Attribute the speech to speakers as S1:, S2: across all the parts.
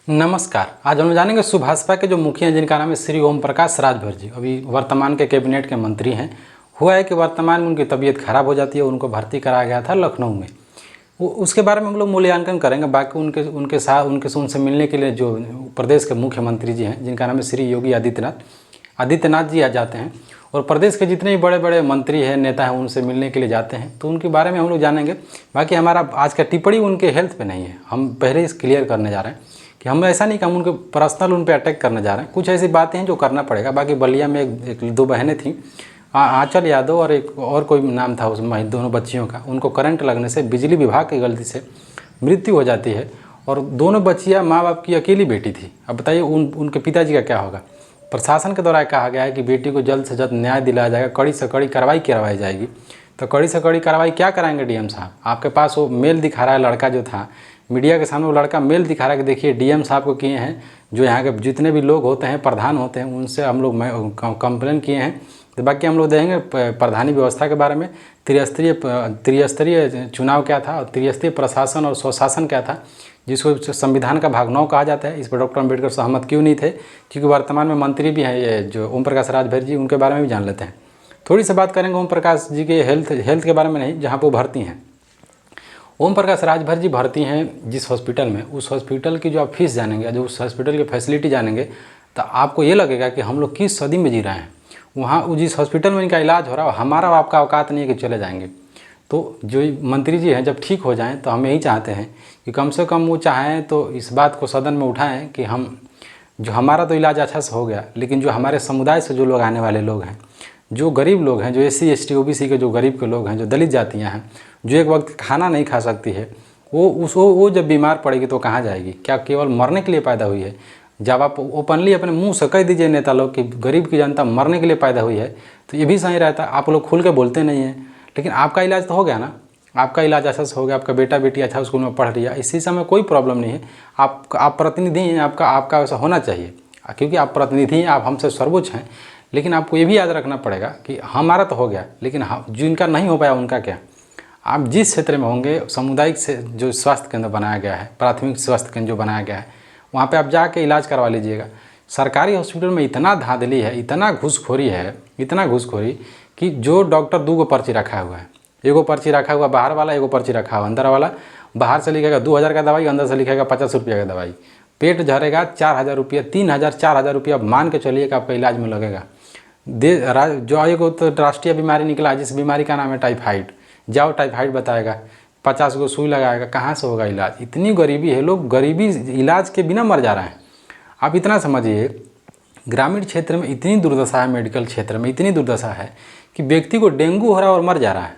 S1: नमस्कार। आज हम जानेंगे सुभाषपा के जो मुखिया हैं जिनका नाम है श्री ओम प्रकाश राजभर जी, अभी वर्तमान के कैबिनेट के मंत्री हैं। हुआ है कि वर्तमान में उनकी तबीयत खराब हो जाती है, उनको भर्ती कराया गया था लखनऊ में। उसके बारे में हम लोग मूल्यांकन करेंगे। बाकी उनके उनसे मिलने के लिए जो प्रदेश के मुख्यमंत्री जी हैं जिनका नाम है श्री योगी आदित्यनाथ जी आ जाते हैं, और प्रदेश के जितने भी बड़े बड़े मंत्री हैं, नेता हैं, उनसे मिलने के लिए जाते हैं। तो उनके बारे में हम लोग जानेंगे। बाकी हमारा आज का टिप्पणी उनके हेल्थ पे नहीं है, हम पहले ही क्लियर करने जा रहे हैं कि हम ऐसा नहीं कि हम उनके पर्सनल उन पे अटैक करने जा रहे हैं। कुछ ऐसी बातें हैं जो करना पड़ेगा। बाकी बलिया में एक दो बहनें थीं, आंचल यादव और एक और कोई नाम था उसमें, दोनों बच्चियों का, उनको करंट लगने से बिजली विभाग की गलती से मृत्यु हो जाती है। और दोनों बच्चियाँ माँ बाप की अकेली बेटी थी। अब बताइए उनके पिताजी का क्या होगा। प्रशासन के द्वारा कहा गया है कि बेटी को जल्द से जल्द न्याय दिलाया जाएगा, कड़ी से कड़ी कार्रवाई करवाई जाएगी। तो कड़ी से कड़ी कार्रवाई क्या कराएंगे डीएम साहब? आपके पास वो मेल दिखा रहा है लड़का जो था मीडिया के सामने, वो लड़का मेल दिखा रहा है कि देखिए डीएम साहब को किए हैं, जो यहाँ के जितने भी लोग होते हैं, प्रधान होते हैं, उनसे हम लोग कंप्लेन किए हैं। तो बाकी हम लोग देखेंगे प्रधानी व्यवस्था के बारे में, त्रिस्तरीय चुनाव क्या था, और त्रिस्तरीय प्रशासन और स्वशासन क्या था, जिसको संविधान का भाग 9 कहा जाता है। इस पर डॉक्टर अम्बेडकर सहमत क्यों नहीं थे? क्योंकि वर्तमान में मंत्री भी हैं ये जो ओम प्रकाश राजभर जी, उनके बारे में भी जान लेते हैं। थोड़ी सी बात करेंगे ओम प्रकाश जी के हेल्थ के बारे में, नहीं जहाँ पर वो भर्ती हैं। ओम प्रकाश राजभर जी भर्ती हैं जिस हॉस्पिटल में, उस हॉस्पिटल की जो आप फीस जानेंगे, जो उस हॉस्पिटल की फैसिलिटी जानेंगे, तो आपको ये लगेगा कि हम लोग किस सदी में जी रहे हैं। वहाँ जिस हॉस्पिटल में इनका इलाज हो रहा है, हमारा आपका औकात नहीं है कि चले जाएंगे। तो जो मंत्री जी हैं जब ठीक हो जाएं, तो हम यही चाहते हैं कि कम से कम वो चाहें तो इस बात को सदन में उठाएं कि हम जो हमारा तो इलाज अच्छा से हो गया, लेकिन जो हमारे समुदाय से जो लोग आने वाले लोग हैं, जो गरीब लोग हैं, जो SC ST OBC के जो गरीब के लोग हैं, जो दलित जातियाँ हैं, जो एक वक्त खाना नहीं खा सकती है, वो जब बीमार पड़ेगी तो कहाँ जाएगी? क्या केवल मरने के लिए पैदा हुई है? जब आप ओपनली अपने मुंह से कह दीजिए नेता लोग कि गरीब की जनता मरने के लिए पैदा हुई है, तो ये भी सही रहता। आप लोग खुल के बोलते नहीं हैं, लेकिन आपका इलाज तो हो गया ना, आपका इलाज अच्छा से हो गया, आपका बेटा बेटी अच्छा स्कूल में पढ़ लिया, इसी समय कोई प्रॉब्लम नहीं है। आप प्रतिनिधि हैं, आपका वैसा होना चाहिए, क्योंकि आप प्रतिनिधि हैं, आप हमसे सर्वोच्च हैं। लेकिन आपको ये भी याद रखना पड़ेगा कि हमारा तो हो गया, लेकिन जिनका नहीं हो पाया उनका क्या? आप जिस क्षेत्र में होंगे, सामुदायिक से जो स्वास्थ्य केंद्र बनाया गया है, प्राथमिक स्वास्थ्य केंद्र जो बनाया गया है, वहाँ पे आप जाके इलाज करवा लीजिएगा। सरकारी हॉस्पिटल में इतना धांधली है, इतना घूसखोरी है, इतना घूसखोरी कि जो डॉक्टर 2 पर्ची रखा हुआ है, एगो पर्ची रखा हुआ बाहर वाला, एगो पर्ची रखा हुआ अंदर वाला। बाहर से लिखेगा 2000 का दवाई, अंदर से लिखेगा 50 रुपये का दवाई। पेट झरेगा 4000 रुपया, 3000 4000 रुपया मान के चलिए कि आपका इलाज में लगेगा। जो एक तो राष्ट्रीय बीमारी निकला है, जिस बीमारी का नाम है टाइफाइड, जाओ टाइफाइड बताएगा, 50 को सुई लगाएगा, कहाँ से होगा इलाज? इतनी गरीबी है, लोग गरीबी इलाज के बिना मर जा रहे हैं। आप इतना समझिए, ग्रामीण क्षेत्र में इतनी दुर्दशा है, मेडिकल क्षेत्र में इतनी दुर्दशा है कि व्यक्ति को डेंगू हो रहा है और मर जा रहा है।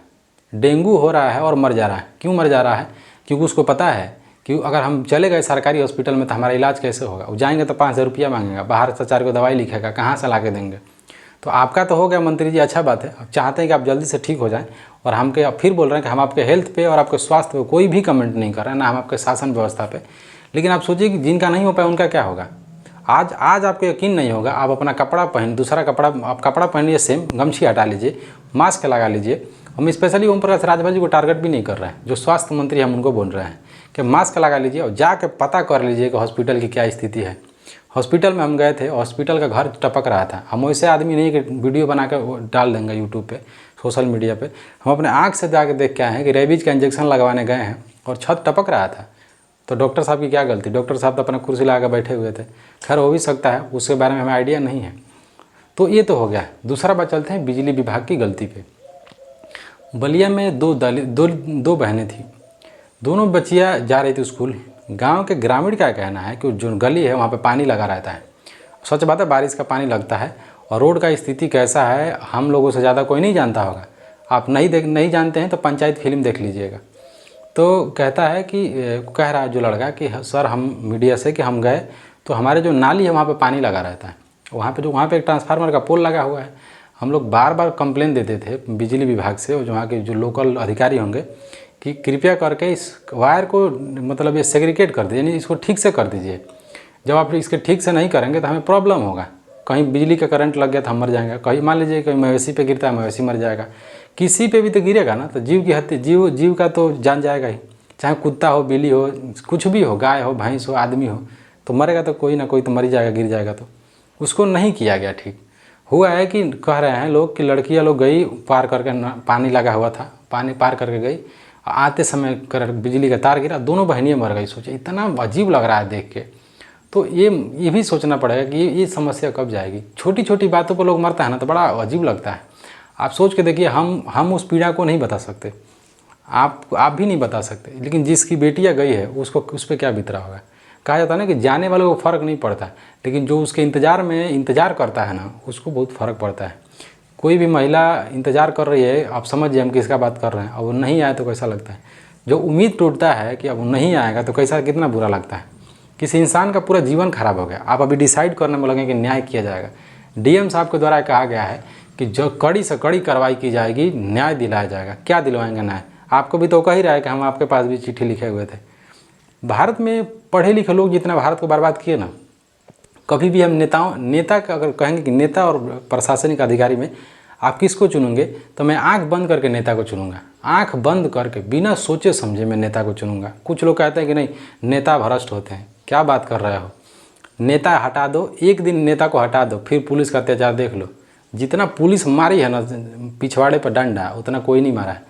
S1: डेंगू हो रहा है और मर जा रहा है। क्यों मर जा रहा है? क्योंकि उसको पता है कि अगर हम चले गए सरकारी हॉस्पिटल में तो हमारा इलाज कैसे होगा। वो जाएंगे तो 5000 रुपया मांगेगा, बाहर से 4 को दवाई लिखेगा, कहाँ से ला के देंगे? तो आपका तो हो गया मंत्री जी, अच्छा बात है। अब चाहते हैं कि आप जल्दी से ठीक हो जाएं, और हम फिर बोल रहे हैं कि हम आपके हेल्थ पे और आपके स्वास्थ्य पे कोई भी कमेंट नहीं कर रहे हैं, ना हम आपके शासन व्यवस्था पे। लेकिन आप सोचिए कि जिनका नहीं हो पाया उनका क्या होगा। आज आपको यकीन नहीं होगा, आप अपना कपड़ा दूसरा कपड़ा, आप कपड़ा पहनिए, सेम गमछी हटा लीजिए, मास्क लगा लीजिए। हम स्पेशली ओम प्रकाश राजभर जी को टारगेट भी नहीं कर रहे हैं, जो स्वास्थ्य मंत्री हम उनको बोल रहे हैं कि मास्क लगा लीजिए और जाके पता कर लीजिए कि हॉस्पिटल की क्या स्थिति है। हॉस्पिटल में हम गए थे, हॉस्पिटल का घर टपक रहा था। हम वैसे आदमी नहीं कि वीडियो बना कर डाल देंगे यूट्यूब पे, सोशल मीडिया पे। हम अपने आँख से जाकर देख के आए हैं कि रेबीज का इंजेक्शन लगवाने गए हैं और छत टपक रहा था। तो डॉक्टर साहब की क्या गलती? डॉक्टर साहब तो अपना कुर्सी लगा कर बैठे हुए थे। खैर हो भी सकता है, उसके बारे में हमें आइडिया नहीं है। तो ये तो हो गया। दूसरा बात चलते हैं बिजली विभाग की गलती पे। बलिया में दो बहनें थी, दोनों बच्चियाँ जा रही थी स्कूल। गांव के ग्रामीण का कहना है कि जो गली है वहाँ पे पानी लगा रहता है। सच बात है, बारिश का पानी लगता है। और रोड का स्थिति कैसा है हम लोगों से ज़्यादा कोई नहीं जानता होगा। आप नहीं जानते हैं तो पंचायत फिल्म देख लीजिएगा। तो कहता है कि कह रहा है जो लड़का कि सर हम मीडिया से कि हम गए तो हमारे जो नाली है वहाँ पे पानी लगा रहता है। वहाँ पे एक ट्रांसफार्मर का पोल लगा हुआ है। हम लोग बार बार कंप्लेन देते थे बिजली विभाग से, और वहाँ के जो लोकल अधिकारी होंगे कि कृपया करके इस वायर को मतलब ये सेग्रीगेट कर दीजिए, यानी इसको ठीक से कर दीजिए। जब आप इसके ठीक से नहीं करेंगे तो हमें प्रॉब्लम होगा। कहीं बिजली का करंट लग गया तो हम मर जाएंगे। कहीं मान लीजिए कहीं मवेशी पे गिरता है, मवेशी मर जाएगा। किसी पे भी तो गिरेगा ना, तो जीव की हत्या, जीव का तो जान जाएगा ही। चाहे कुत्ता हो, बिल्ली हो, कुछ भी हो, गाय हो, भैंस हो, आदमी हो, तो मरेगा तो कोई ना कोई तो मर ही जाएगा, गिर जाएगा। तो उसको नहीं किया गया ठीक। हुआ है कि कह रहे हैं लोग कि लड़कियां लोग गई पार करके, पानी लगा हुआ था, पानी पार करके गई, आते समय कर बिजली का तार गिरा, दोनों बहनियाँ मर गई। सोचे इतना अजीब लग रहा है देख के। तो ये भी सोचना पड़ेगा कि ये समस्या कब जाएगी। छोटी छोटी बातों पर लोग मरता है ना तो बड़ा अजीब लगता है। आप सोच के देखिए, हम उस पीड़ा को नहीं बता सकते, आप भी नहीं बता सकते, लेकिन जिसकी बेटियाँ गई है उसको उस पर क्या बीत रहा होगा। कहा जाता है ना कि जाने वालों को फ़र्क नहीं पड़ता, लेकिन जो उसके इंतज़ार करता है ना उसको बहुत फ़र्क पड़ता है। कोई भी महिला इंतज़ार कर रही है, आप समझिए हम किसका बात कर रहे हैं, अब वो नहीं आए तो कैसा लगता है। जो उम्मीद टूटता है कि अब वो नहीं आएगा तो कैसा, कितना बुरा लगता है। किसी इंसान का पूरा जीवन खराब हो गया, आप अभी डिसाइड करने में लगे कि न्याय किया जाएगा। डीएम साहब के द्वारा कहा गया है कि जो कड़ी से कड़ी कार्रवाई की जाएगी, न्याय दिलाया जाएगा। क्या दिलवाएंगे न्याय? आपको भी तो कह ही रहा है कि हम आपके पास भी चिट्ठी लिखे हुए थे। भारत में पढ़े लिखे लोग जितना भारत को बर्बाद किए ना, कभी भी हम नेता का अगर कहेंगे कि नेता और प्रशासनिक अधिकारी में आप किसको चुनेंगे, तो मैं आंख बंद करके नेता को चुनूंगा। आंख बंद करके बिना सोचे समझे मैं नेता को चुनूंगा। कुछ लोग कहते हैं कि नहीं नेता भ्रष्ट होते हैं, क्या बात कर रहे हो। नेता हटा दो, एक दिन नेता को हटा दो, फिर पुलिस का अत्याचार देख लो। जितना पुलिस मारी है ना पिछवाड़े पर डंडा, उतना कोई नहीं मारा है।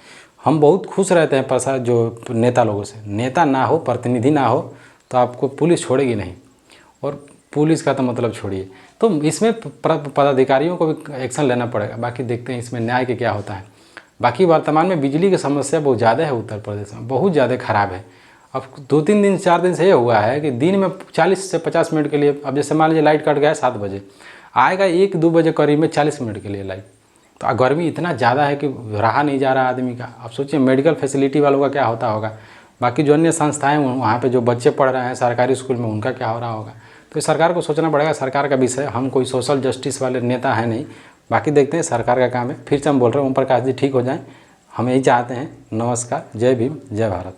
S1: हम बहुत खुश रहते हैं जो नेता लोगों से। नेता ना हो, प्रतिनिधि ना हो तो आपको पुलिस छोड़ेगी नहीं, और पुलिस का तो मतलब छोड़िए। तो इसमें पदाधिकारियों को भी एक्शन लेना पड़ेगा। बाकी देखते हैं इसमें न्याय के क्या होता है। बाकी वर्तमान में बिजली की समस्या बहुत ज़्यादा है उत्तर प्रदेश में, बहुत ज़्यादा ख़राब है। अब 2-3 दिन 4 दिन से ये हुआ है कि दिन में 40 से 50 मिनट के लिए, अब जैसे मान लीजिए लाइट कट गया 7 बजे, आएगा 1-2 बजे करीब में 40 मिनट के लिए लाइट। तो गर्मी इतना ज़्यादा है कि रहा नहीं जा रहा आदमी का। अब सोचिए मेडिकल फैसिलिटी वालों का क्या होता होगा, बाकी जो अन्य संस्थाएं वहाँ पे जो बच्चे पढ़ रहे हैं सरकारी स्कूल में, उनका क्या हो रहा होगा। तो सरकार को सोचना पड़ेगा, सरकार का विषय। हम कोई सोशल जस्टिस वाले नेता हैं नहीं। बाकी देखते हैं सरकार का काम है। फिर से हम बोल रहे हैं ओम प्रकाश जी ठीक हो जाएं, हम यही चाहते हैं। नमस्कार, जय भीम, जय भारत।